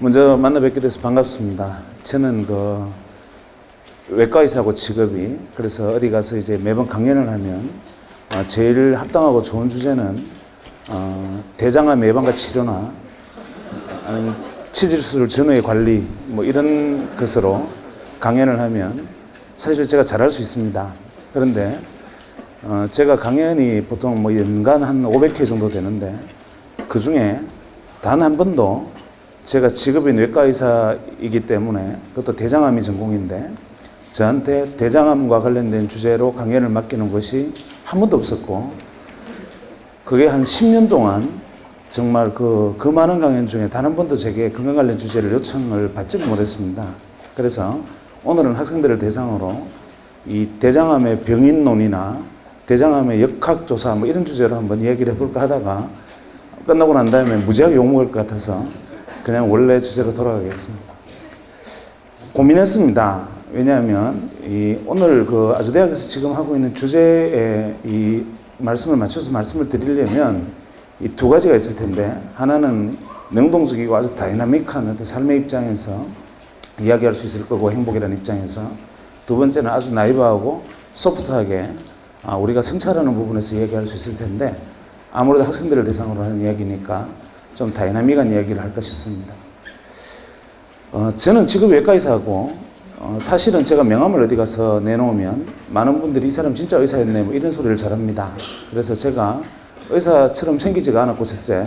먼저 만나 뵙게 돼서 반갑습니다. 저는 외과 의사고 직업이, 그래서 어디 가서 이제 매번 강연을 하면 제일 합당하고 좋은 주제는 대장암 예방과 치료나 아니면 치질술 전후의 관리 뭐 이런 것으로 강연을 하면 사실 제가 잘할 수 있습니다. 그런데 제가 강연이 보통 뭐 연간 한 500회 정도 되는데 그 중에 단 한 번도 제가 직업인 외과 의사이기 때문에, 그것도 대장암이 전공인데 저한테 대장암과 관련된 주제로 강연을 맡기는 것이 한 번도 없었고, 그게 한 10년 동안 정말 그 많은 강연 중에 단 한 번도 제게 건강 관련 주제를 요청을 받지를 못했습니다. 그래서 오늘은 학생들을 대상으로 이 대장암의 병인론이나 대장암의 역학조사 뭐 이런 주제로 한번 이야기를 해볼까 하다가 끝나고 난 다음에 무지하게 욕먹을 것 같아서 그냥 원래 주제로 돌아가겠습니다. 고민했습니다. 왜냐하면 오늘 아주대학에서 지금 하고 있는 주제에 이 말씀을 맞춰서 말씀을 드리려면 이 두 가지가 있을 텐데, 하나는 능동적이고 아주 다이나믹한 어떤 삶의 입장에서 이야기할 수 있을 거고, 행복이라는 입장에서, 두 번째는 아주 나이브하고 소프트하게 우리가 성찰하는 부분에서 이야기할 수 있을 텐데, 아무래도 학생들을 대상으로 하는 이야기니까 좀 다이나믹한 이야기를 할까 싶습니다. 저는 직업 외과 의사고, 사실은 제가 명함을 어디 가서 내놓으면 많은 분들이 이 사람 진짜 의사였네 뭐 이런 소리를 잘합니다. 그래서 제가 의사처럼 생기지가 않았고, 첫째.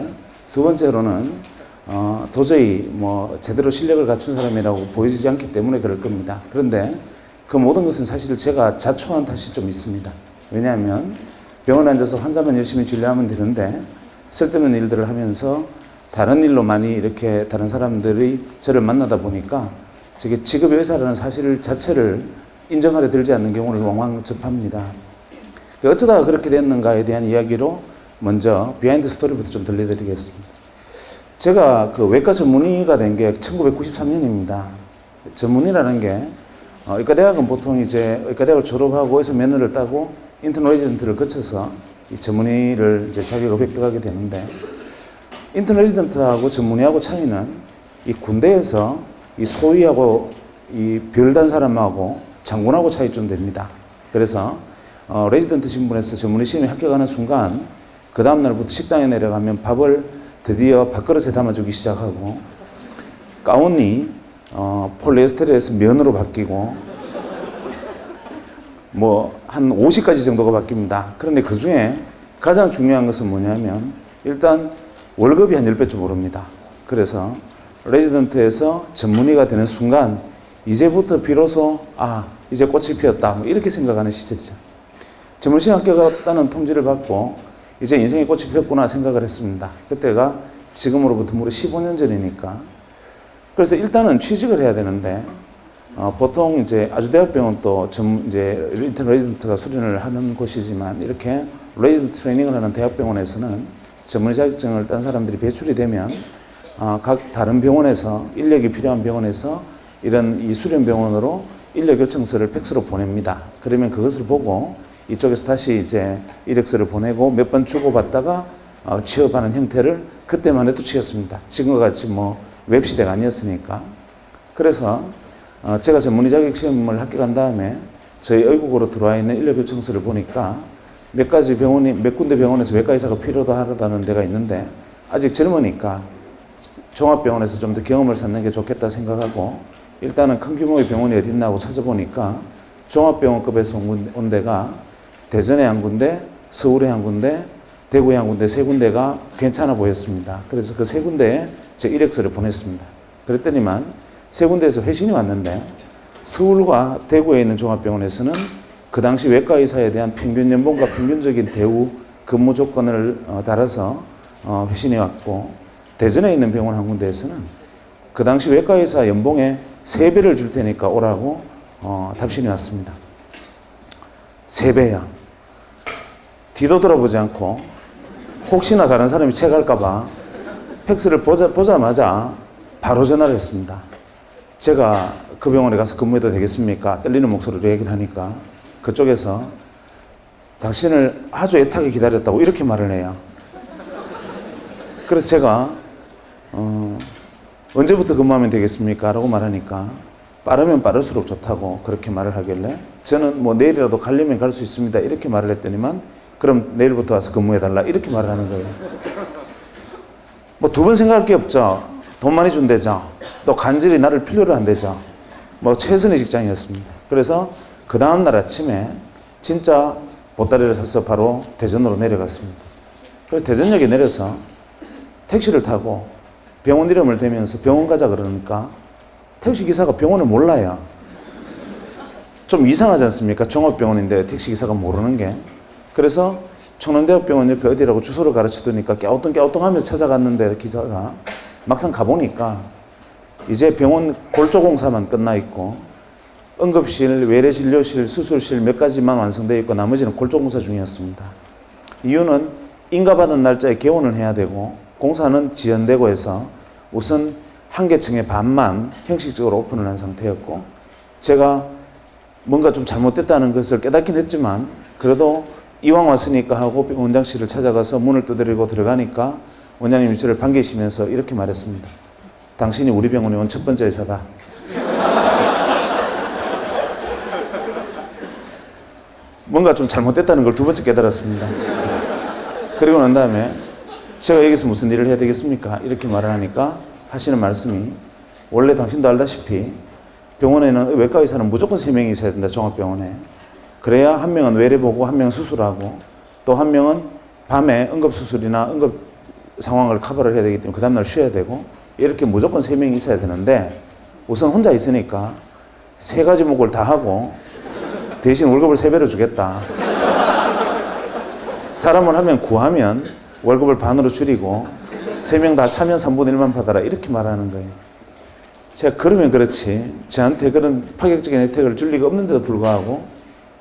두 번째로는 도저히 뭐 제대로 실력을 갖춘 사람이라고 보이지 않기 때문에 그럴 겁니다. 그런데 그 모든 것은 사실 제가 자초한 탓이 좀 있습니다. 왜냐하면 병원에 앉아서 환자만 열심히 진료하면 되는데 쓸데없는 일들을 하면서 다른 일로 많이 이렇게 다른 사람들이 저를 만나다 보니까 저게 직업의 의사라는 사실 자체를 인정하려 들지 않는 경우를 왕왕 접합니다. 어쩌다가 그렇게 됐는가에 대한 이야기로 먼저 비하인드 스토리부터 좀 들려드리겠습니다. 제가 외과 전문의가 된 게 1993년입니다. 전문의라는 게 의과대학은 보통 이제 의과대학을 졸업하고 해서 면허를 따고 인턴 레지던트를 거쳐서 이 전문의를 이제 자격을 획득하게 되는데, 인턴 레지던트하고 전문의하고 차이는 이 군대에서 이 소위하고 이 별단 사람하고 장군하고 차이 좀 됩니다. 그래서 레지던트 신분에서 전문의 시험에 합격하는 순간 그 다음날부터 식당에 내려가면 밥을 드디어 밥그릇에 담아주기 시작하고, 가운이 폴리에스테르에서 면으로 바뀌고, 뭐 한 50가지 정도가 바뀝니다. 그런데 그 중에 가장 중요한 것은 뭐냐면, 일단 월급이 한 10배쯤 오릅니다. 그래서 레지던트에서 전문의가 되는 순간 이제부터 비로소 이제 꽃이 피었다 뭐 이렇게 생각하는 시절이죠. 전문의시험 합격했다는 통지를 받고 이제 인생의 꽃이 피었구나 생각을 했습니다. 그때가 지금으로부터 무려 15년 전이니까. 그래서 일단은 취직을 해야 되는데, 보통 이제 아주대학병원 또 이제 인턴 레지던트가 수련을 하는 곳이지만, 이렇게 레지던트 트레이닝을 하는 대학병원에서는 전문의 자격증을 딴 사람들이 배출이 되면 각 다른 병원에서, 인력이 필요한 병원에서 이런 이 수련병원으로 인력 요청서를 팩스로 보냅니다. 그러면 그것을 보고 이쪽에서 다시 이제 이력서를 보내고 몇 번 주고받다가 취업하는 형태를 그때만 해도 취했습니다. 지금과 같이 뭐 웹시대가 아니었으니까. 그래서 제가 전문의 자격 시험을 합격한 다음에 저희 의국으로 들어와 있는 인력 요청서를 보니까 몇 군데 병원에서 외과 의사가 필요도 하다는 데가 있는데, 아직 젊으니까 종합병원에서 좀 더 경험을 쌓는 게 좋겠다 생각하고 일단은 큰 규모의 병원이 어디 있나 하고 찾아보니까 종합병원급에서 온 데가 대전에 한 군데, 서울에 한 군데, 대구에 한 군데, 세 군데가 괜찮아 보였습니다. 그래서 그 세 군데에 제 이력서를 보냈습니다. 그랬더니만 세 군데에서 회신이 왔는데, 서울과 대구에 있는 종합병원에서는 그 당시 외과 의사에 대한 평균 연봉과 평균적인 대우, 근무 조건을 달아서 회신이 왔고, 대전에 있는 병원 한 군데에서는 그 당시 외과 의사 연봉의 3배를 줄 테니까 오라고 답신이 왔습니다. 3배야. 뒤도 돌아보지 않고 혹시나 다른 사람이 체갈까봐 팩스를 보자마자 바로 전화를 했습니다. 제가 그 병원에 가서 근무해도 되겠습니까? 떨리는 목소리로 얘기를 하니까 그쪽에서 당신을 아주 애타게 기다렸다고 이렇게 말을 해요. 그래서 제가 언제부터 근무하면 되겠습니까? 라고 말하니까 빠르면 빠를수록 좋다고 그렇게 말을 하길래 저는 뭐 내일이라도 가려면 갈 수 있습니다. 이렇게 말을 했더니만 그럼 내일부터 와서 근무해달라. 이렇게 말을 하는 거예요. 뭐 두 번 생각할 게 없죠. 돈 많이 준대죠. 또 간절히 나를 필요로 한대죠. 뭐 최선의 직장이었습니다. 그래서 그 다음날 아침에 진짜 보따리를 사서 바로 대전으로 내려갔습니다. 그래서 대전역에 내려서 택시를 타고 병원 이름을 대면서 병원 가자 그러니까 택시기사가 병원을 몰라요. 좀 이상하지 않습니까? 종합병원인데 택시기사가 모르는 게. 그래서 청남대학병원 옆에 어디라고 주소를 가르치더니까 깨우뚱깨우뚱하면서 찾아갔는데 기사가 막상 가보니까 이제 병원 골조공사만 끝나 있고 응급실, 외래진료실, 수술실 몇 가지만 완성되어 있고 나머지는 골조공사 중이었습니다. 이유는 인가받은 날짜에 개원을 해야 되고 공사는 지연되고 해서 우선 한 개층의 반만 형식적으로 오픈을 한 상태였고 제가 뭔가 좀 잘못됐다는 것을 깨닫긴 했지만 그래도 이왕 왔으니까 하고 원장실을 찾아가서 문을 두드리고 들어가니까 원장님이 저를 반기시면서 이렇게 말했습니다. 당신이 우리 병원에 온 첫 번째 의사다. 뭔가 좀 잘못됐다는 걸 두 번째 깨달았습니다. 그리고 난 다음에 제가 여기서 무슨 일을 해야 되겠습니까? 이렇게 말을 하니까 하시는 말씀이 원래 당신도 알다시피 병원에는 외과 의사는 무조건 3명이 있어야 된다. 종합병원에. 그래야 한 명은 외래 보고 한 명은 수술하고 또 한 명은 밤에 응급수술이나 응급 상황을 커버를 해야 되기 때문에 그 다음날 쉬어야 되고 이렇게 무조건 3명이 있어야 되는데 우선 혼자 있으니까 3가지 목을 다 하고 대신 월급을 3배로 주겠다. 사람을 한 명 구하면 월급을 반으로 줄이고 3명 다 차면 3분의 1만 받아라. 이렇게 말하는 거예요. 제가 그러면 그렇지 저한테 그런 파격적인 혜택을 줄 리가 없는데도 불구하고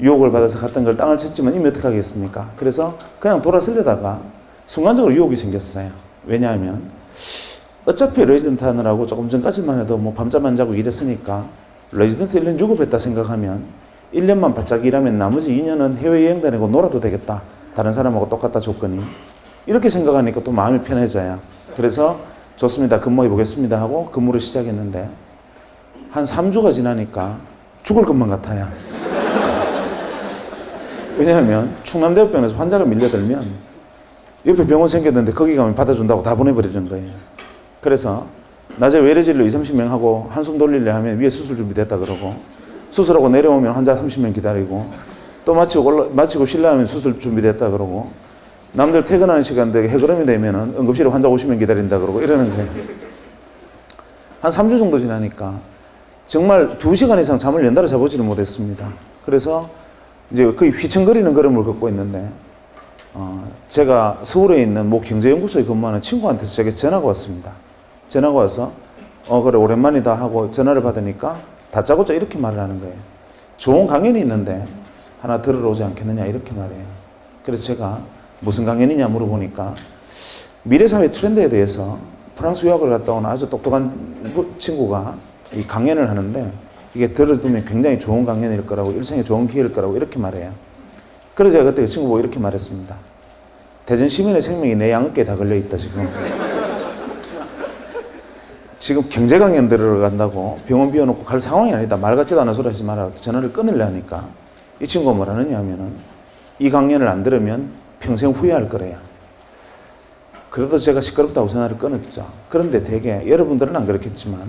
유혹을 받아서 갔던 걸 땅을 쳤지만 이미 어떻게 하겠습니까? 그래서 그냥 돌아서려다가 순간적으로 유혹이 생겼어요. 왜냐하면 어차피 레지던트 하느라고 조금 전까지만 해도 뭐 밤잠 안 자고 일했으니까 레지던트 1년 유급했다 생각하면 1년만 바짝 일하면 나머지 2년은 해외여행 다니고 놀아도 되겠다. 다른 사람하고 똑같다 조건이. 이렇게 생각하니까 또 마음이 편해져요. 그래서 좋습니다. 근무해 보겠습니다 하고 근무를 시작했는데 한 3주가 지나니까 죽을 것만 같아요. 왜냐하면 충남대학병원에서 환자가 밀려들면 옆에 병원 생겼는데 거기 가면 받아준다고 다 보내버리는 거예요. 그래서 낮에 외래진료 20-30명 하고 한숨 돌리려 하면 위에 수술 준비됐다 그러고 수술하고 내려오면 환자 30명 기다리고 또 마치고 실내하면 수술 준비됐다 그러고 남들 퇴근하는 시간대 해그름이 되면은 응급실에 환자 50명 기다린다 그러고 이러는 거예요. 한 3주 정도 지나니까 정말 2시간 이상 잠을 연달아 자보지를 못했습니다. 그래서 이제 거의 휘청거리는 걸음을 걷고 있는데 제가 서울에 있는 모 경제연구소에 근무하는 친구한테서 제게 전화가 왔습니다. 전화가 와서 그래 오랜만이다 하고 전화를 받으니까 다짜고짜 이렇게 말을 하는 거예요. 좋은 강연이 있는데 하나 들으러 오지 않겠느냐 이렇게 말해요. 그래서 제가 무슨 강연이냐 물어보니까 미래사회 트렌드에 대해서 프랑스 유학을 갔다 온 아주 똑똑한 친구가 이 강연을 하는데 이게 들어두면 굉장히 좋은 강연일 거라고 일생에 좋은 기회일 거라고 이렇게 말해요. 그래서 제가 그때 그 친구 보고 이렇게 말했습니다. 대전 시민의 생명이 내 양어깨에 다 걸려있다 지금. 지금 경제 강연 들어간다고 병원 비워놓고 갈 상황이 아니다. 말 같지도 않은 소리 하지 마라. 전화를 끊으려 하니까 이 친구가 뭘 하느냐 하면은 이 강연을 안 들으면 평생 후회할 거래요. 그래도 제가 시끄럽다고 전화를 끊었죠. 그런데 되게 여러분들은 안 그렇겠지만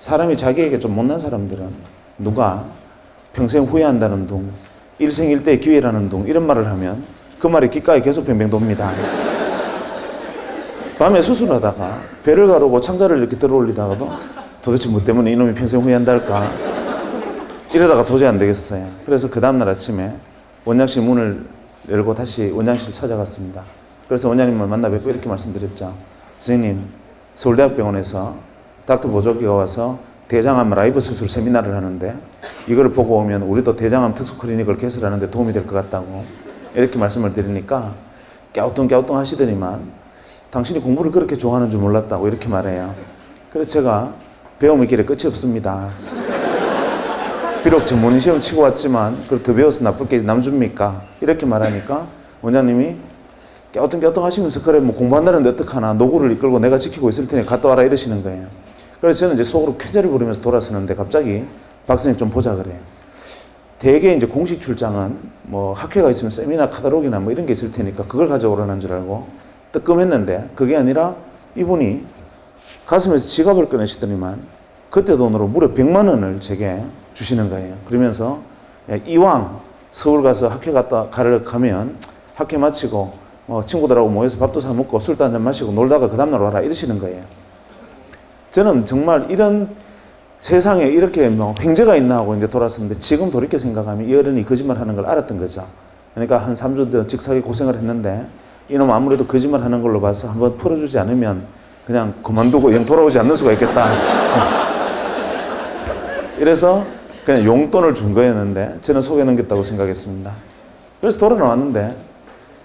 사람이 자기에게 좀 못난 사람들은 누가 평생 후회한다는 둥, 일생일대의 기회라는 둥 이런 말을 하면 그 말이 귓가에 계속 뱅뱅 돕니다. 밤에 수술하다가 배를 가르고 창자를 이렇게 들어올리다가도 도대체 뭐 때문에 이놈이 평생 후회한다 할까 이러다가 도저히 안 되겠어요. 그래서 그 다음날 아침에 원장실 문을 열고 다시 원장실 찾아갔습니다. 그래서 원장님을 만나 뵙고 이렇게 말씀드렸죠. 선생님, 서울대학병원에서 닥터 보조기가 와서 대장암 라이브 수술 세미나를 하는데 이걸 보고 오면 우리도 대장암 특수 클리닉을 개설하는데 도움이 될 것 같다고 이렇게 말씀을 드리니까 깨우뚱깨우뚱 하시더니만 당신이 공부를 그렇게 좋아하는 줄 몰랐다고 이렇게 말해요. 그래서 제가 배움의 길에 끝이 없습니다. 비록 전문의 시험 치고 왔지만 그걸 더 배워서 나쁠 게 남줍니까? 이렇게 말하니까 원장님이 깨우뚱깨우뚱 하시면서 그래 뭐 공부한다는데 어떡하나 노고를 이끌고 내가 지키고 있을 테니 갔다 와라 이러시는 거예요. 그래서 저는 이제 속으로 쾌재를 부르면서 돌아서는데 갑자기 박사님 좀 보자 그래요. 대개 이제 공식 출장은 뭐 학회가 있으면 세미나 카탈로그나 뭐 이런 게 있을 테니까 그걸 가져오라는 줄 알고 뜨끔했는데 그게 아니라 이분이 가슴에서 지갑을 꺼내시더니만 그때 돈으로 무려 100만 원을 제게 주시는 거예요. 그러면서 이왕 서울 가서 학회 가면 학회 마치고 친구들하고 모여서 밥도 사 먹고 술도 한잔 마시고 놀다가 그 다음날 와라 이러시는 거예요. 저는 정말 이런 세상에 이렇게 뭐 횡재가 있나 하고 이제 돌았었는데 지금 돌이켜 생각하면 이 어른이 거짓말 하는 걸 알았던 거죠. 그러니까 한 3주 더 직사게 고생을 했는데 이놈 아무래도 거짓말 하는 걸로 봐서 한번 풀어주지 않으면 그냥 그만두고 영 돌아오지 않는 수가 있겠다. 이래서 그냥 용돈을 준 거였는데 저는 속에 넘겼다고 생각했습니다. 그래서 돌아 나왔는데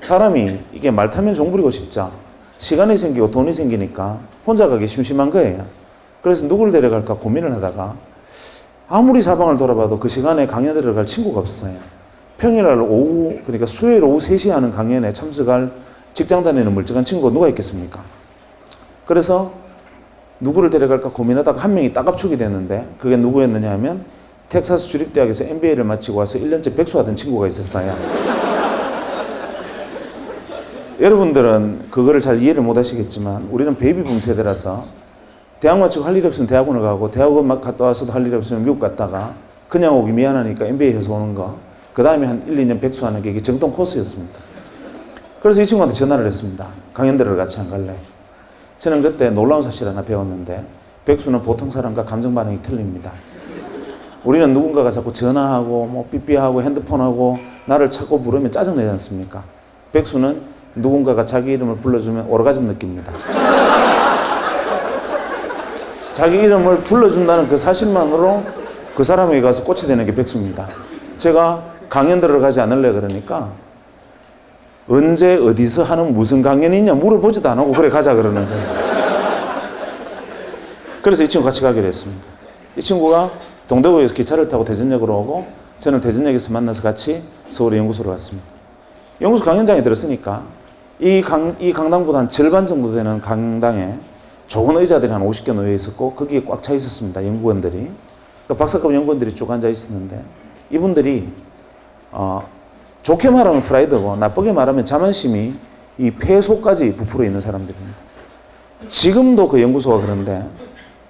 사람이 이게 말 타면 종 부리고 싶죠. 시간이 생기고 돈이 생기니까 혼자 가기 심심한 거예요. 그래서 누구를 데려갈까 고민을 하다가 아무리 사방을 돌아봐도 그 시간에 강연 들어갈 친구가 없어요. 평일날 오후, 그러니까 수요일 오후 3시에 하는 강연에 참석할 직장 다니는 멀쩡한 친구가 누가 있겠습니까? 그래서 누구를 데려갈까 고민하다가 한 명이 딱 압축이 됐는데 그게 누구였느냐 하면 텍사스 주립대학에서 MBA를 마치고 와서 1년째 백수하던 친구가 있었어요. 여러분들은 그거를 잘 이해를 못 하시겠지만 우리는 베이비붐 세대라서 대학 마치고 할 일 없으면 대학원을 가고 대학원 막 갔다 와서도 할 일 없으면 미국 갔다가 그냥 오기 미안하니까 MBA 해서 오는 거 그 다음에 한 1, 2년 백수하는 게 이게 정통 코스였습니다. 그래서 이 친구한테 전화를 했습니다. 강연 들으러 같이 안 갈래? 저는 그때 놀라운 사실 하나 배웠는데 백수는 보통 사람과 감정 반응이 틀립니다. 우리는 누군가가 자꾸 전화하고 뭐 삐삐하고 핸드폰하고 나를 찾고 부르면 짜증내지 않습니까? 백수는 누군가가 자기 이름을 불러주면 오르가즘 느낍니다. 자기 이름을 불러준다는 그 사실만으로 그 사람에게 가서 꽃이 되는 게 백수입니다. 제가 강연 들어가지 않을래 그러니까 언제 어디서 하는 무슨 강연이 있냐 물어보지도 안 하고 그래 가자 그러는 거예요. 그래서 이 친구 같이 가기로 했습니다. 이 친구가 동대구에서 기차를 타고 대전역으로 오고 저는 대전역에서 만나서 같이 서울의 연구소로 갔습니다. 연구소 강연장에 들었으니까 이 강당보다 한 절반 정도 되는 강당에 좋은 의자들이 한 50개 놓여 있었고 거기에 꽉 차 있었습니다. 연구원들이. 그러니까 박사급 연구원들이 쭉 앉아 있었는데 이분들이 좋게 말하면 프라이드고 나쁘게 말하면 자만심이 이 폐속까지 부풀어 있는 사람들입니다. 지금도 그 연구소가 그런데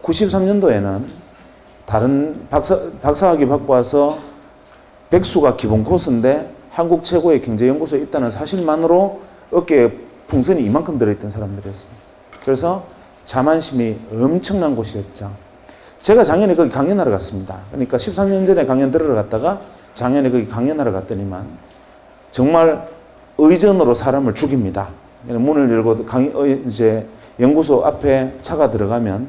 93년도에는 다른 박사학위 받고 와서 백수가 기본 코스인데 한국 최고의 경제연구소에 있다는 사실만으로 어깨에 풍선이 이만큼 들어있던 사람들이었습니다. 그래서 자만심이 엄청난 곳이었죠. 제가 작년에 거기 강연하러 갔습니다. 그러니까 13년 전에 강연 들으러 갔다가 작년에 거기 강연하러 갔더니만 정말 의전으로 사람을 죽입니다. 문을 열고 이제 연구소 앞에 차가 들어가면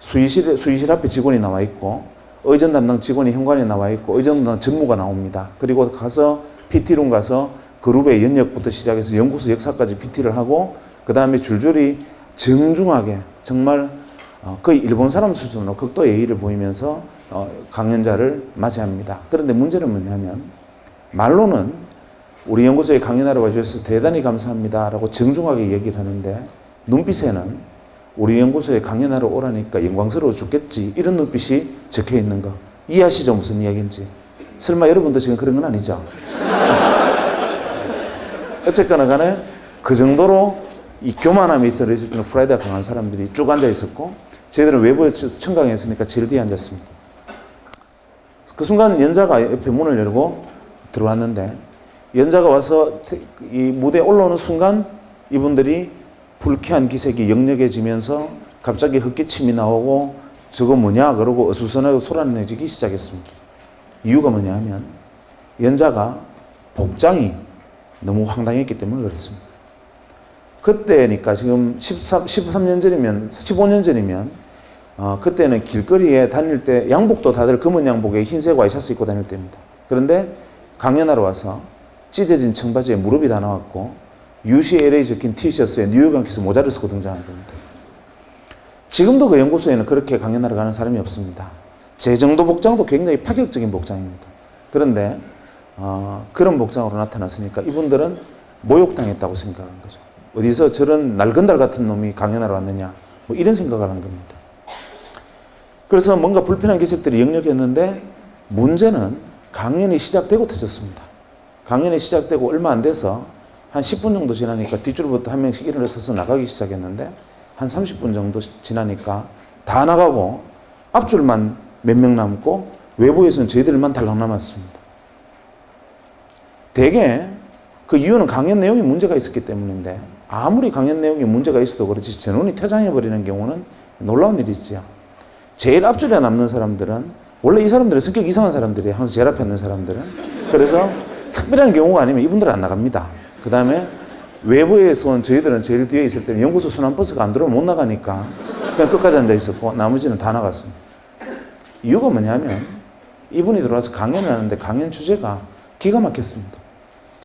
수의실 앞에 직원이 나와 있고 의전 담당 직원이 현관에 나와 있고 의전 담당 전무가 나옵니다. 그리고 가서 PT룸 가서 그룹의 연역부터 시작해서 연구소 역사까지 PT를 하고 그 다음에 줄줄이 정중하게 정말 거의 일본 사람 수준으로 극도 예의를 보이면서 강연자를 맞이합니다. 그런데 문제는 뭐냐면 말로는 우리 연구소에 강연하러 와주셔서 대단히 감사합니다 라고 정중하게 얘기를 하는데 눈빛에는 우리 연구소에 강연하러 오라니까 영광스러워 죽겠지 이런 눈빛이 적혀 있는 거 이해하시죠? 무슨 이야기인지. 설마 여러분도 지금 그런 건 아니죠? 어쨌거나 간에 그 정도로 이 교만함이 들어있을 때는 프라이드가 강한 사람들이 쭉 앉아 있었고 저희들은 외부에서 청강에 있으니까 제일 뒤에 앉았습니다. 그 순간 연자가 옆에 문을 열고 들어왔는데 연자가 와서 이 무대에 올라오는 순간 이분들이 불쾌한 기색이 역력해지면서 갑자기 헛기침이 나오고 저거 뭐냐 그러고 어수선하고 소란내지기 시작했습니다. 이유가 뭐냐 하면 연자가 복장이 너무 황당했기 때문에 그렇습니다. 그때니까 지금 13년 전이면 15년 전이면 그때는 길거리에 다닐 때 양복도 다들 검은 양복에 흰색 와이셔츠 입고 다닐 때입니다. 그런데 강연하러 와서 찢어진 청바지에 무릎이 다 나왔고 UCLA 적힌 티셔츠에 뉴욕 양키스 모자를 쓰고 등장한 겁니다. 지금도 그 연구소에는 그렇게 강연하러 가는 사람이 없습니다. 제 정도 복장도 굉장히 파격적인 복장입니다. 그런데 그런 복장으로 나타났으니까 이분들은 모욕당했다고 생각한 거죠. 어디서 저런 날건달 같은 놈이 강연하러 왔느냐 뭐 이런 생각을 한 겁니다. 그래서 뭔가 불편한 기색들이 역력했는데 문제는 강연이 시작되고 터졌습니다. 강연이 시작되고 얼마 안 돼서 한 10분 정도 지나니까 뒷줄부터 한 명씩 일어서서 나가기 시작했는데 한 30분 정도 지나니까 다 나가고 앞줄만 몇 명 남고 외부에서는 저희들만 달랑 남았습니다. 대개 그 이유는 강연 내용에 문제가 있었기 때문인데 아무리 강연 내용에 문제가 있어도 그렇지 전원이 퇴장해버리는 경우는 놀라운 일이지요. 제일 앞줄에 남는 사람들은 원래 이 사람들은 성격 이상한 사람들이에요. 항상 제일 앞에 있는 사람들은. 그래서 특별한 경우가 아니면 이분들은 안 나갑니다. 그 다음에 외부에서 온 저희들은 제일 뒤에 있을 때는 연구소 순환버스가 안 들어오면 못 나가니까 그냥 끝까지 앉아 있었고 나머지는 다 나갔습니다. 이유가 뭐냐면 이분이 들어와서 강연을 하는데 강연 주제가 기가 막혔습니다.